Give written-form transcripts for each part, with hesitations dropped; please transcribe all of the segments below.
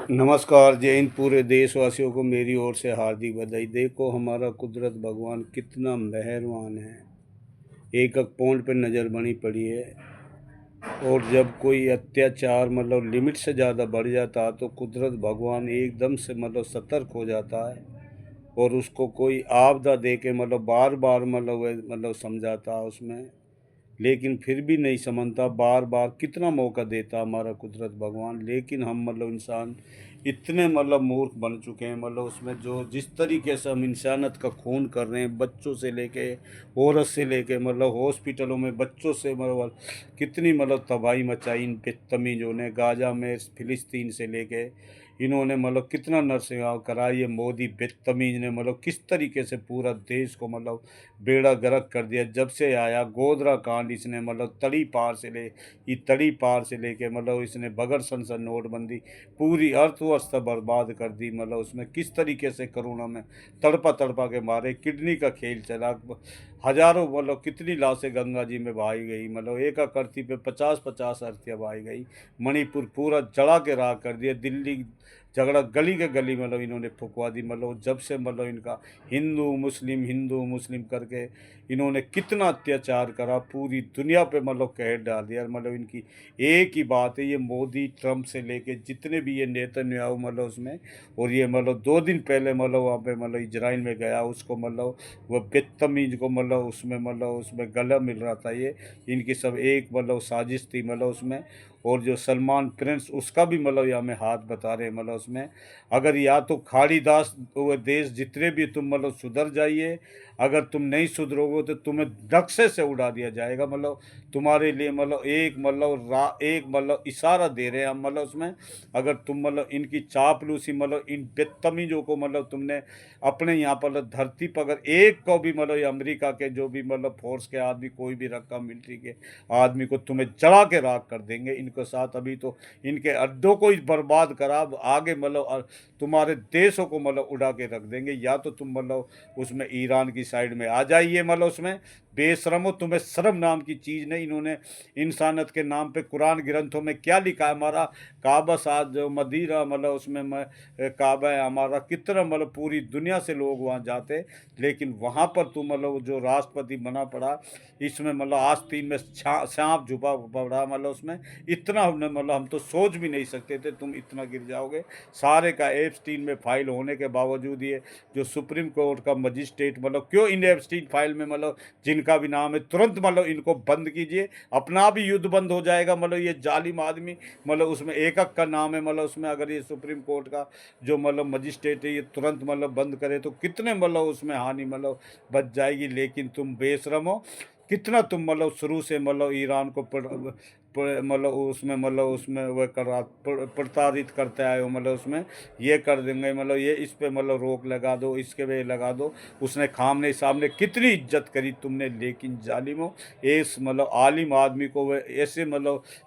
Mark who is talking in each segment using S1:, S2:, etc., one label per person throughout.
S1: नमस्कार, जय हिंद। पूरे देशवासियों को मेरी ओर से हार्दिक बधाई। देखो हमारा कुदरत भगवान कितना मेहरबान है। एक एक पॉइंट पे नज़र बनी पड़ी है। और जब कोई अत्याचार लिमिट से ज़्यादा बढ़ जाता तो कुदरत भगवान एकदम से सतर्क हो जाता है। और उसको कोई आपदा दे के बार बार समझाता उसमें। लेकिन फिर भी नहीं समझता, बार बार कितना मौका देता हमारा कुदरत भगवान। लेकिन हम इंसान इतने मूर्ख बन चुके हैं। उसमें जो जिस तरीके से हम इंसानियत का खून कर रहे हैं, बच्चों से लेके औरत से लेके हॉस्पिटलों में बच्चों से कितनी तबाही मचाई इन बदतमीजों ने। गाजा में फिलिस्तीन से लेके इन्होंने कितना नरसंहार करा। ये मोदी बदतमीज ने किस तरीके से पूरा देश को बेड़ा गर्क कर दिया। जब से आया गोधरा कांड, इसने तड़ी पार से लेके इसने बगैर संसद नोटबंदी पूरी अर्थव्यवस्था बर्बाद कर दी। उसमें किस तरीके से कोरोना में तड़पा तड़पा के मारे, किडनी का खेल चला। हजारों कितनी लाशें गंगा जी में बहाई गई। एक करती पे 50-50 अर्थियाँ बहाई गई। मणिपुर पूरा जला के राख कर दिया। दिल्ली झगड़ा गली के गली इन्होंने फुकवा दी। जब से इनका हिंदू मुस्लिम करके इन्होंने कितना अत्याचार करा, पूरी दुनिया पे कहर डाल दिया। इनकी एक ही बात है, ये मोदी ट्रम्प से लेके जितने भी ये नेतन्याहू उसमें। और ये 2 दिन पहले वहाँ पे इजराइल में गया, उसको वह बदतमीज को उसमें गला मिल रहा था। ये इनकी सब एक साजिश थी उसमें। और जो सलमान प्रिंस, उसका भी यहाँ में हाथ बता रहे उसमें। अगर या तो खाड़ी दास वो देश जितने भी तुम सुधर जाइए, अगर तुम नहीं सुधरोगे तो तुम्हें नक्शे से उड़ा दिया जाएगा। तुम्हारे लिए एक इशारा दे रहे हैं हम उसमें। अगर तुम इनकी चापलूसी इन बदतमीजों को तुमने अपने यहाँ पर धरती पर अगर एक को भी ये अमेरिका के जो भी फोर्स के आदमी, कोई भी रखा मिलिट्री के आदमी को, तुम्हें जला के राख कर देंगे। इनके साथ अभी तो इनके अड्डों को ही बर्बाद करा, आगे तुम्हारे देशों को उड़ा के रख देंगे। या तो तुम उसमें ईरान की साइड में आ जाइए। उसमें बेशरमो, तुम्हें शर्म नाम की चीज़ नहीं। इन्होंने इंसानियत के नाम पे कुरान ग्रंथों में क्या लिखा है? हमारा काबा साथ जो मदीना उसमें काबा है हमारा, कितना पूरी दुनिया से लोग वहाँ जाते। लेकिन वहाँ पर तुम जो राष्ट्रपति बना पड़ा, इसमें आस्तीन में सांप छुपा पड़ा। उसमें इतना हमने हम तो सोच भी नहीं सकते थे तुम इतना गिर जाओगे। सारे का एप्स्टीन में फाइल होने के बावजूद ये जो सुप्रीम कोर्ट का मजिस्ट्रेट क्यों इन एप्स्टीन फाइल में जिनका भी नाम है, तुरंत इनको बंद कीजिए। अपना भी युद्ध बंद हो जाएगा। ये जालिम आदमी उसमें एक का नाम है। उसमें अगर ये सुप्रीम कोर्ट का जो मजिस्ट्रेट है, ये तुरंत बंद करे तो कितने उसमें हानि बच जाएगी। लेकिन तुम बेशरम हो। कितना तुम शुरू से ईरान को उसमें वह करा प्रताड़ित करते आए हो। उसमें ये कर देंगे, ये इस पे रोक लगा दो, इसके पे लगा दो। उसने खामने सामने कितनी इज्जत करी तुमने। लेकिन जालिमो, इस आलिम आदमी को वह ऐसे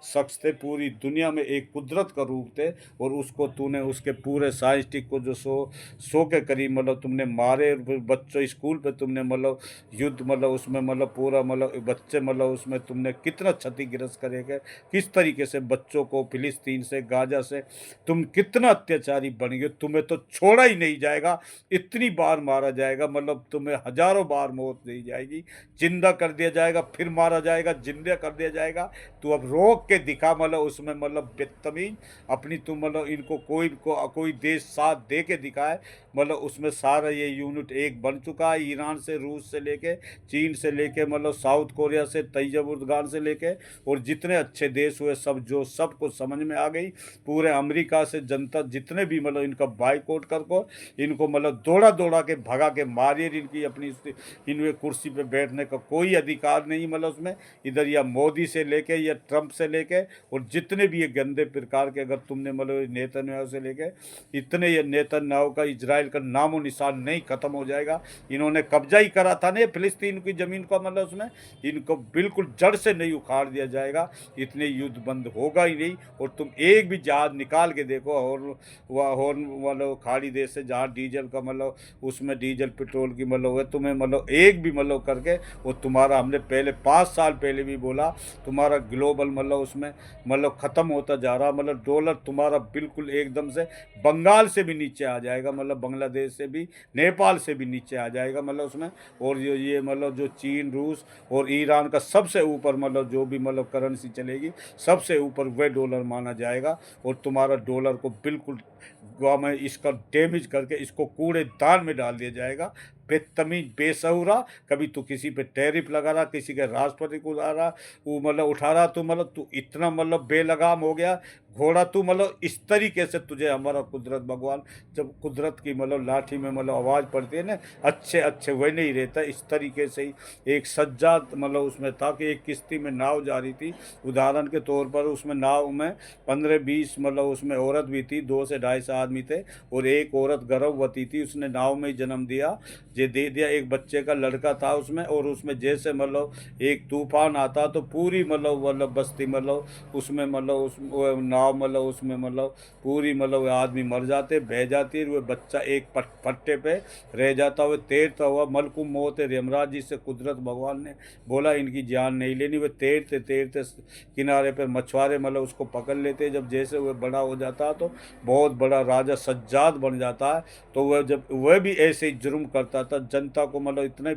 S1: शख्स थे, पूरी दुनिया में एक कुदरत का रूप थे। और उसको तूने उसके पूरे साइंटिस्ट को जो 100 के करीब तुमने मारे। बच्चों स्कूल पे तुमने युद्ध उसमें पूरा बच्चे उसमें तुमने कितना क्षतिग्रस्त करेंगे। किस तरीके से बच्चों को फिलिस्तीन से, गाजा से तुम कितना अत्याचारी बन गए। तुम्हें तो छोड़ा ही नहीं जाएगा, इतनी बार मारा जाएगा। तुम्हें हजारों बार मौत दी जाएगी, जिंदा कर दिया जाएगा, फिर मारा जाएगा, जिंदा कर दिया जाएगा। तो अब रोक के दिखा उसमें बदतमीज अपनी तुम इनको कोई देश साथ दे के दिखाए। उसमें सारा ये यूनिट एक बन चुका है। ईरान से, रूस से लेके, चीन से लेके साउथ कोरिया से, तैयबुर्दगान से लेके और जितने अच्छे देश हुए सब, जो सबको समझ में आ गई। पूरे अमेरिका से जनता जितने भी इनका बाइकआउट कर को, इनको दौड़ा दौड़ा के भगा के मारिए। इनकी अपनी इनमें कुर्सी पे बैठने का कोई अधिकार नहीं। उसमें इधर या मोदी से लेके या ट्रंप से लेके और जितने भी ये गंदे प्रकार के, अगर तुमने नेतन्याहू से लेके इतने, ये नेतन्याहू का इजराइल का नामो निशान नहीं खत्म हो जाएगा। इन्होंने कब्जा ही करा था ना फिलिस्तीन की ज़मीन को। उसमें इनको बिल्कुल जड़ से नहीं उखाड़ दिया जाएगा। इतने युद्ध बंद होगा ही नहीं। और तुम एक भी जहाज निकाल के देखो, और वह हॉर्न मतलब खाड़ी देश से जहाँ डीजल का मतलब उसमें डीजल पेट्रोल की मतलब है, तुम्हें मतलब एक भी मतलब करके वो तुम्हारा, हमने पहले 5 साल पहले भी बोला, तुम्हारा ग्लोबल मतलब उसमें मतलब ख़त्म होता जा रहा, मतलब डॉलर तुम्हारा बिल्कुल एकदम से बंगाल से भी नीचे आ जाएगा, मतलब बांग्लादेश से भी, नेपाल से भी नीचे आ जाएगा मतलब उसमें। और ये मतलब जो चीन, रूस और ईरान का सबसे ऊपर मतलब जो भी मतलब करेंसी चलेगी, सबसे ऊपर वह डॉलर माना जाएगा। और तुम्हारा डॉलर को बिल्कुल गोवा में इसका डैमेज करके इसको कूड़ेदान में डाल दिया जाएगा। बेतमीज बेसहुरा, कभी तू किसी पे टैरिफ लगा रहा, किसी के राष्ट्रपति को उड़ा रहा, वो मतलब उठा रहा, तू मतलब तू इतना मतलब बेलगाम हो गया घोड़ा, तू मतलब इस तरीके से तुझे हमारा कुदरत भगवान, जब कुदरत की मतलब लाठी में मतलब आवाज़ पड़ती है ना, अच्छे अच्छे वही नहीं रहता। इस तरीके से ही एक सज्जाद मतलब उसमें था कि एक किश्ती में नाव जा रही थी, उदाहरण के तौर पर उसमें नाव में 15-20 मतलब उसमें औरत भी थी, 2 से 2.5 आदमी थे, और एक औरत गर्भवती थी, उसने नाव में ही जन्म दिया, जे दे दिया, एक बच्चे का लड़का था उसमें। और उसमें जैसे मतलब एक तूफान आता तो पूरी मतलब बस्ती मतलब उसमें मतलब उस वो नाव मतलब उसमें मतलब पूरी मतलब आदमी मर जाते, बह जाती, वो बच्चा एक पट्टे पे रह जाता, हुआ तैरता हुआ मलकुम मौत यमराज जी से कुदरत भगवान ने बोला इनकी जान नहीं लेनी। वे तैरते तैरते किनारे पर मछुआरे मतलब उसको पकड़ लेते। जब जैसे वह बड़ा हो जाता तो बहुत बड़ा राजा सज्जाद बन जाता है। तो वह जब वह भी ऐसे ही जुर्म करता था, जनता को मतलब इतना ही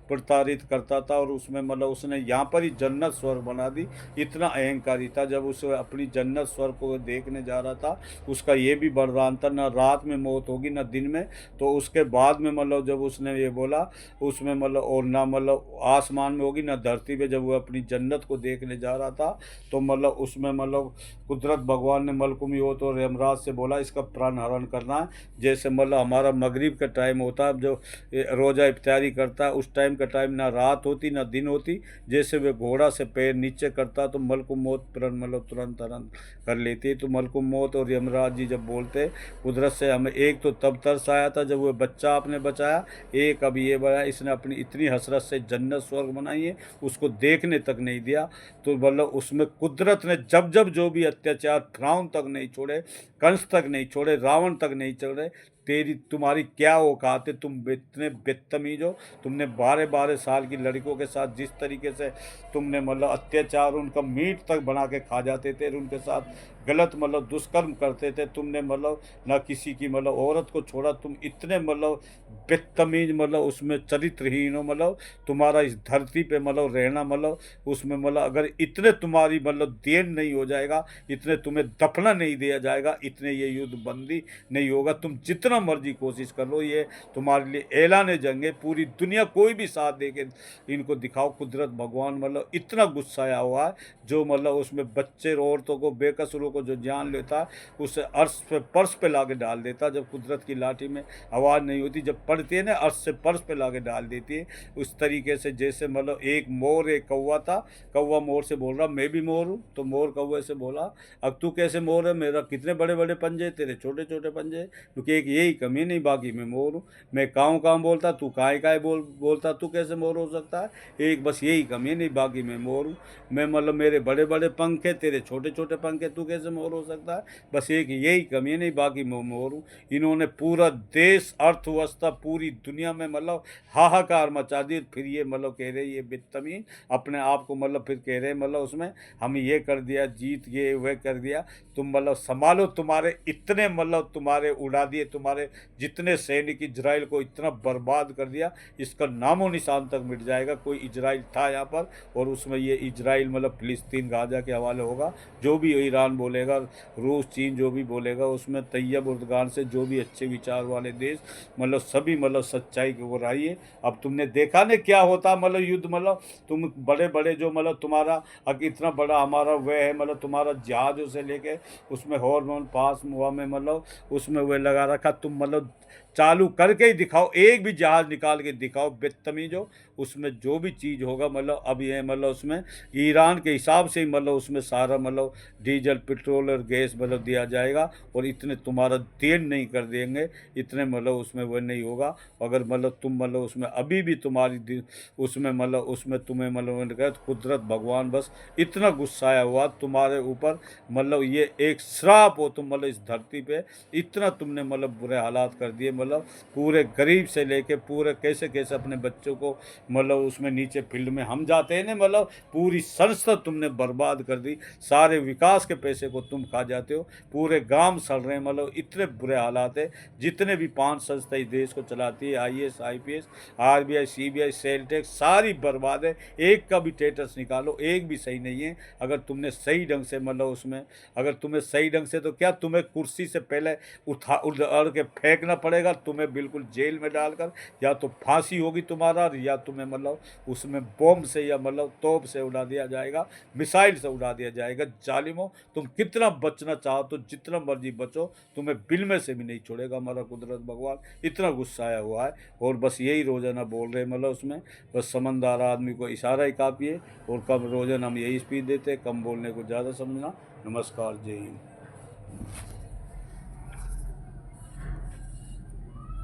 S1: प्रताड़ित करता था, और उसमें मतलब उसने यहाँ पर ही जन्नत स्वर्ग बना दी, इतना अहंकारी था। जब उस अपनी जन्नत स्वर्ग को देखने जा रहा था, उसका ये भी वरदान था ना रात में मौत होगी ना दिन में। तो उसके बाद में मतलब जब उसने ये बोला उसमें मतलब और ना मतलब आसमान में होगी ना धरती पे, जब वो अपनी जन्नत को देखने जा रहा था तो मतलब उसमें मतलब कुदरत भगवान ने मलकुम योत और यमराज से बोला इसका प्राण हरण करना है। जैसे मतलब हमारा मगरिब का टाइम होता है, जो रोज़ा इफ्तारी करता है, उस टाइम का टाइम ना रात होती ना दिन होती, जैसे वे घोड़ा से पैर नीचे करता तो मलकुम मौत मतलब तुरंत हरण कर लेती है। तो मलकुम मौत और यमराज जी जब बोलते कुदरत से, हमें एक तो तब तरस आया था जब वो बच्चा आपने बचाया, एक अब ये बड़ा इसने अपनी इतनी हसरत से जन्नत स्वर्ग बनाई है, उसको देखने तक नहीं दिया। तो मतलब उसमें कुदरत ने जब जब जो भी अत्याचार, फिरौन तक नहीं छोड़े, कंस तक नहीं छोड़े, रावण तक नहीं छोड़े, तेरी तुम्हारी क्या औकात है, तुम इतने बदतमीज हो। तुमने 12-12 साल की लड़कियों के साथ जिस तरीके से तुमने मतलब अत्याचार, उनका मीट तक बना के खा जाते थे, उनके साथ गलत मतलब दुष्कर्म करते थे, तुमने मतलब ना किसी की मतलब औरत को छोड़ा, तुम इतने मतलब बदतमीज मतलब उसमें चरित्रहीन हो। मतलब तुम्हारा इस धरती पे मतलब रहना मतलब उसमें मतलब अगर इतने तुम्हारी मतलब देन नहीं हो जाएगा, इतने तुम्हें दफना नहीं दिया जाएगा, इतने ये युद्ध बंदी नहीं होगा। तुम जितना मर्जी कोशिश कर लो, ये तुम्हारे लिए ऐलान जंग है। पूरी दुनिया कोई भी साथ दे के इनको दिखाओ, कुदरत भगवान मतलब इतना गुस्साया हुआ है, जो मतलब उसमें बच्चे औरतों को बेकसूरों को जो जान लेता है उसे अर्श पे पर्श पे ला के डाल देता। जब कुदरत की लाठी में आवाज़ नहीं होती, जब पड़ती है ना अर्श से पर्श पे ला के डाल देती है। उस तरीके से जैसे मतलब एक मोर एक कौवा था, कौवा मोर से बोल रहा मैं भी मोर हूँ, तो मोर कौवे से बोला अब तू कैसे मोर है, मेरा कितने बड़े बड़े पंजे, तेरे छोटे छोटे पंजे, क्योंकि एक यही कमी नहीं, बाकी मैं मोर हूँ। मैं काऊँ काऊँ बोलता, तू काय काय बोलता, तू कैसे मोर हो सकता है, एक बस यही कमी नहीं, बाकी मैं मोर हूँ। मैं मतलब मेरे बड़े बड़े पंख है, तेरे छोटे छोटे पंख है, तू कैसे मोर हो सकता है, बस एक यही कमी नहीं, बाकी मैं मोर हूँ। इन्होंने पूरा देश, अर्थव्यवस्था पूरी दुनिया में मतलब हाहाकार मचा दी। फिर ये मतलब कह रहे ये बदतमीज अपने आप को मतलब फिर कह रहे मतलब उसमें हम ये कर दिया, जीत गए, वह कर दिया। तुम मतलब संभालो, तुम्हारे इतने मतलब तुम्हारे उड़ा दिए, तुम्हारे जितने सैनिक इजराइल को इतना बर्बाद कर दिया, इसका नामो निशान तक मिट जाएगा। कोई इजराइल था यहाँ पर, और उसमें ये इजराइल मतलब फिलिस्तीन गाजा के हवाले होगा। जो भी ईरान बोलेगा, रूस चीन जो भी बोलेगा, उसमें तैयब उर्दगान से जो भी अच्छे विचार वाले देश मतलब सभी मतलब सच्चाई की ओर आइए। अब तुमने देखा ना क्या होता मतलब युद्ध, मतलब तुम बड़े बड़े जो मतलब तुम्हारा इतना बड़ा हमारा वह है, मतलब तुम्हारा जहाज़ों से लेके उसमें हॉर्मोन पास हुआ में मतलब उसमें वह लगा रखा, तुम मतलब चालू करके ही दिखाओ, एक भी जहाज़ निकाल के दिखाओ बदतमीजो, उसमें जो भी चीज़ होगा मतलब अब ये मतलब उसमें ईरान के हिसाब से ही मतलब उसमें सारा मतलब डीजल पेट्रोल और गैस मतलब दिया जाएगा, और इतने तुम्हारा तेल नहीं कर देंगे, इतने मतलब उसमें वो नहीं होगा। अगर मतलब तुम मतलब उसमें अभी भी तुम्हारी उसमें मतलब उसमें तुम्हें मतलब उन्होंने कहा कुदरत भगवान बस इतना गुस्साया हुआ तुम्हारे ऊपर, मतलब ये एक श्राप हो तुम मतलब इस धरती पे, इतना तुमने मतलब बुरे हालात कर दिए, मतलब पूरे गरीब से लेके पूरे कैसे कैसे अपने बच्चों को मतलब उसमें नीचे फील्ड में हम जाते हैं ना, मतलब पूरी संस्था तुमने बर्बाद कर दी, सारे विकास के पैसे को तुम खा जाते हो, पूरे गांव सड़ रहे हैं, मतलब इतने बुरे हालात है। जितने भी 5 संस्था इस देश को चलाती है, IAS IPS RBI CBI sale tax सारी बर्बाद है, एक का भी स्टेटस निकालो एक भी सही नहीं है। अगर तुमने सही ढंग से मतलब उसमें अगर तुम्हें सही ढंग से तो क्या तुम्हें कुर्सी से पहले उड़ के फेंकना पड़ेगा, तुम्हें बिल्कुल जेल में डालकर, या तो फांसी होगी तुम्हारा, या तुम्हें मतलब उसमें बॉम्ब से या मतलब तोप से उड़ा दिया जाएगा, मिसाइल से उड़ा दिया जाएगा। जालिमो, तुम कितना बचना चाहो तो जितना मर्जी बचो, तुम्हें बिल में से भी नहीं छोड़ेगा हमारा कुदरत भगवान, इतना गुस्साया हुआ है। और बस यही रोजाना बोल रहे हैं मतलब उसमें, बस समझदार आदमी को इशारा ही काफ़ी है, और कम रोजाना हम यही स्पीच देते हैं, कम बोलने को ज़्यादा समझना। नमस्कार, जय हिंद।